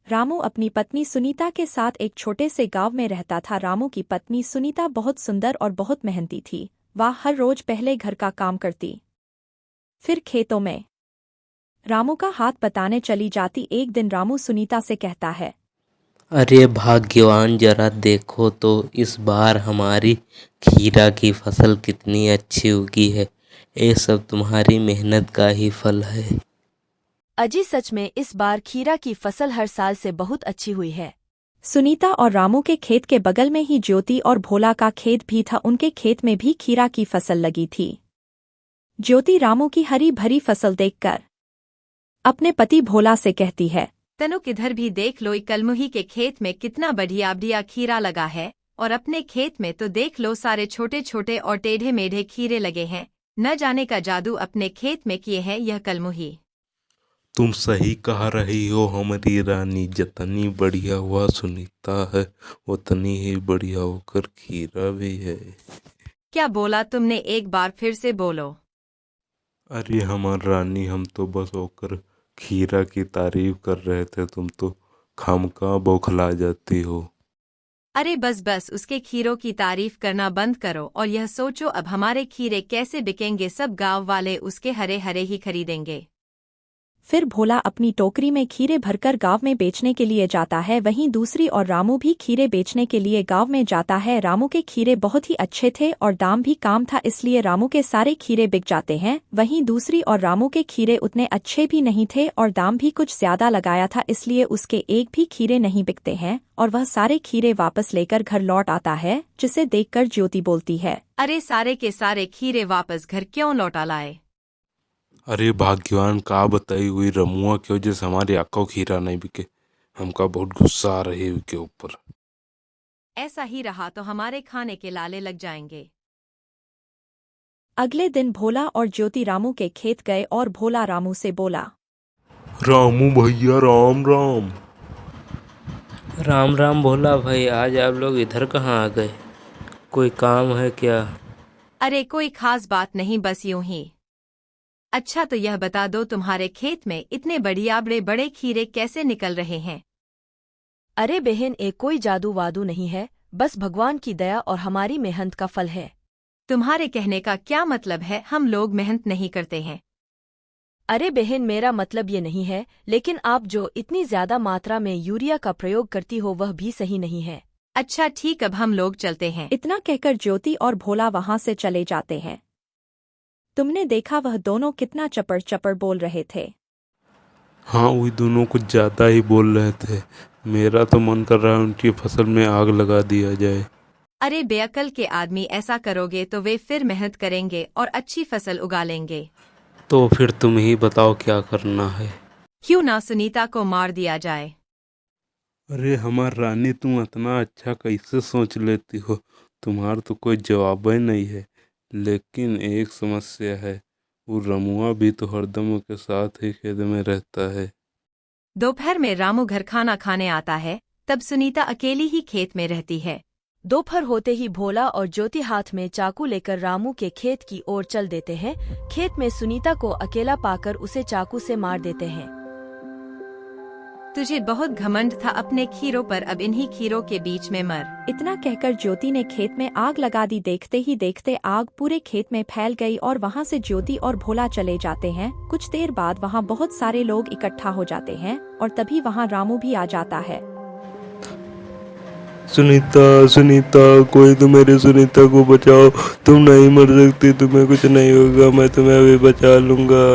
रामू अपनी पत्नी सुनीता के साथ एक छोटे से गांव में रहता था। रामू की पत्नी सुनीता बहुत सुंदर और बहुत मेहनती थी। वह हर रोज पहले घर का काम करती, फिर खेतों में रामू का हाथ बटाने चली जाती। एक दिन रामू सुनीता से कहता है, अरे भाग्यवान, जरा देखो तो इस बार हमारी खीरा की फसल कितनी अच्छी उगी है। ये सब तुम्हारी मेहनत का ही फल है। अजी सच में इस बार खीरा की फसल हर साल से बहुत अच्छी हुई है। सुनीता और रामू के खेत के बगल में ही ज्योति और भोला का खेत भी था। उनके खेत में भी खीरा की फसल लगी थी। ज्योति रामू की हरी भरी फसल देखकर अपने पति भोला से कहती है, तनु किधर भी देख लो, कलमुही के खेत में कितना बढ़िया बढ़िया खीरा लगा है, और अपने खेत में तो देख लो सारे छोटे छोटे और टेढ़े मेढ़े खीरे लगे हैं। न जाने का जादू अपने खेत में किए है यह कलमुही। तुम सही कह रही हो हमारी रानी, जितनी बढ़िया हुआ सुनीता है उतनी ही बढ़िया होकर खीरा भी है। क्या बोला तुमने, एक बार फिर से बोलो। अरे हमारी रानी, हम तो बस होकर खीरा की तारीफ कर रहे थे, तुम तो खामखा बौखला जाती हो। अरे बस बस, उसके खीरों की तारीफ करना बंद करो और यह सोचो अब हमारे खीरे कैसे बिकेंगे। सब गांव वाले उसके हरे हरे ही खरीदेंगे। फिर भोला अपनी टोकरी में खीरे भरकर गांव में बेचने के लिए जाता है। वहीं दूसरी ओर रामू भी खीरे बेचने के लिए गांव में जाता है। रामू के खीरे बहुत ही अच्छे थे और दाम भी कम था, इसलिए रामू के सारे खीरे बिक जाते हैं। वहीं दूसरी ओर रामू के खीरे उतने अच्छे भी नहीं थे और दाम भी कुछ ज्यादा लगाया था, इसलिए उसके एक भी खीरे नहीं बिकते हैं और वह सारे खीरे वापस लेकर घर लौट आता है, जिसे देखकर ज्योति बोलती है, अरे सारे के सारे खीरे वापस घर क्यों लौटा लाए? अरे भाग्यवान, का बताई हुई रमुआ की वजह से हमारी आंखों खीरा नहीं बिके। हमका बहुत गुस्सा आ रही है उनके ऊपर। ऐसा ही रहा तो हमारे खाने के लाले लग जाएंगे। अगले दिन भोला और ज्योति रामू के खेत गए और भोला रामू से बोला, रामू भैया राम राम। राम राम भोला भाई, आज आप लोग इधर कहाँ आ गए? कोई काम है क्या? अरे कोई खास बात नहीं, बस यूं ही। अच्छा तो यह बता दो, तुम्हारे खेत में इतने बढ़िया बड़े बड़े खीरे कैसे निकल रहे हैं? अरे बहन, एक कोई जादू वादू नहीं है, बस भगवान की दया और हमारी मेहनत का फल है। तुम्हारे कहने का क्या मतलब है? हम लोग मेहनत नहीं करते हैं। अरे बहन, मेरा मतलब ये नहीं है, लेकिन आप जो इतनी ज्यादा मात्रा में यूरिया का प्रयोग करती हो वह भी सही नहीं है। अच्छा ठीक, अब हम लोग चलते हैं। इतना कहकर ज्योति और भोला वहां से चले जाते हैं। तुमने देखा वह दोनों कितना चपड़ चपड़ बोल रहे थे। हाँ, वही दोनों कुछ ज्यादा ही बोल रहे थे। मेरा तो मन कर रहा है उनकी फसल में आग लगा दिया जाए। अरे बेअकल के आदमी, ऐसा करोगे तो वे फिर मेहनत करेंगे और अच्छी फसल उगा लेंगे। तो फिर तुम ही बताओ क्या करना है। क्यों ना सुनीता को मार दिया जाए? अरे हमार रानी, तुम इतना अच्छा कैसे सोच लेती हो? तुम्हारा तो कोई जवाब ही नहीं है। लेकिन एक समस्या है, वो रमुआ भी तो हरदम के साथ ही खेत में रहता है। दोपहर में रामू घर खाना खाने आता है, तब सुनीता अकेली ही खेत में रहती है। दोपहर होते ही भोला और ज्योति हाथ में चाकू लेकर रामू के खेत की ओर चल देते हैं। खेत में सुनीता को अकेला पाकर उसे चाकू से मार देते हैं। तुझे बहुत घमंड था अपने खीरों पर, अब इन्हीं खीरों के बीच में मर। इतना कहकर ज्योति ने खेत में आग लगा दी। देखते ही देखते आग पूरे खेत में फैल गई और वहां से ज्योति और भोला चले जाते हैं। कुछ देर बाद वहां बहुत सारे लोग इकट्ठा हो जाते हैं और तभी वहां रामू भी आ जाता है। सुनीता सुनीता, कोई तो मेरे सुनीता को बचाओ। तुम नहीं मर सकती, तुम्हें कुछ नहीं होगा, मैं तुम्हें अभी बचा लूंगा।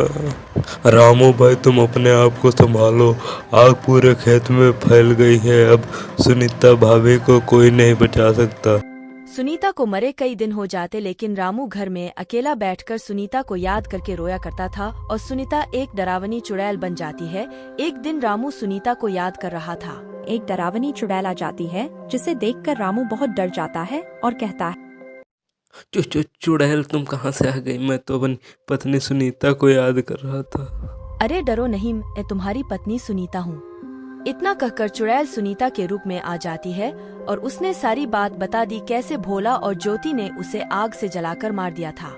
रामू भाई, तुम अपने आप को संभालो, आग पूरे खेत में फैल गई है। अब सुनीता भाभी को कोई नहीं बचा सकता। सुनीता को मरे कई दिन हो जाते, लेकिन रामू घर में अकेला बैठकर सुनीता को याद करके रोया करता था और सुनीता एक डरावनी चुड़ैल बन जाती है। एक दिन रामू सुनीता को याद कर रहा था। एक डरावनी चुड़ैल आ जाती है, जिसे देखकर रामू बहुत डर जाता है और कहता है, चुड़ैल तुम कहाँ से आ गई? मैं तो अपनी पत्नी सुनीता को याद कर रहा था। अरे डरो नहीं, मैं तुम्हारी पत्नी सुनीता हूँ। इतना कहकर चुड़ैल सुनीता के रूप में आ जाती है और उसने सारी बात बता दी, कैसे भोला और ज्योति ने उसे आग से जलाकर मार दिया था।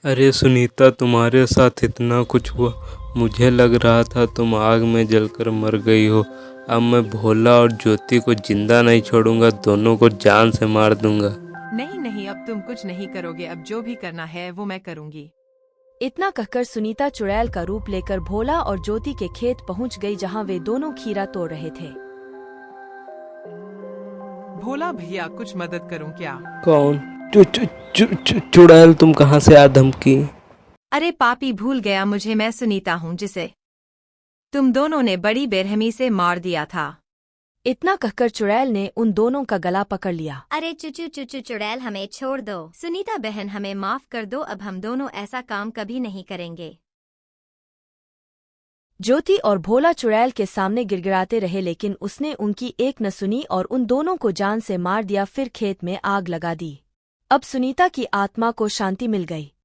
अरे सुनीता, तुम्हारे साथ इतना कुछ हुआ मुझे लग रहा था तुम आग में जलकर मर गई हो। अब मैं भोला और ज्योति को जिंदा नहीं छोड़ूंगा, दोनों को जान से मार दूंगा। नहीं नहीं, अब तुम कुछ नहीं करोगे। अब जो भी करना है वो मैं करूँगी। इतना कहकर सुनीता चुड़ैल का रूप लेकर भोला और ज्योति के खेत पहुंच गई, जहां वे दोनों खीरा तोड़ रहे थे। भोला भैया, कुछ मदद करूं क्या? कौन? चुड़ैल, तुम कहाँ से आ धमकी? अरे पापी, भूल गया मुझे, मैं सुनीता हूँ जिसे तुम दोनों ने बड़ी बेरहमी से मार दिया था। इतना कहकर चुड़ैल ने उन दोनों का गला पकड़ लिया। अरे चुचू चुड़ैल, हमें छोड़ दो। सुनीता बहन, हमें माफ कर दो। अब हम दोनों ऐसा काम कभी नहीं करेंगे। ज्योति और भोला चुड़ैल के सामने गिड़गिड़ाते रहे, लेकिन उसने उनकी एक न सुनी और उन दोनों को जान से मार दिया। फिर खेत में आग लगा दी। अब सुनीता की आत्मा को शांति मिल गई।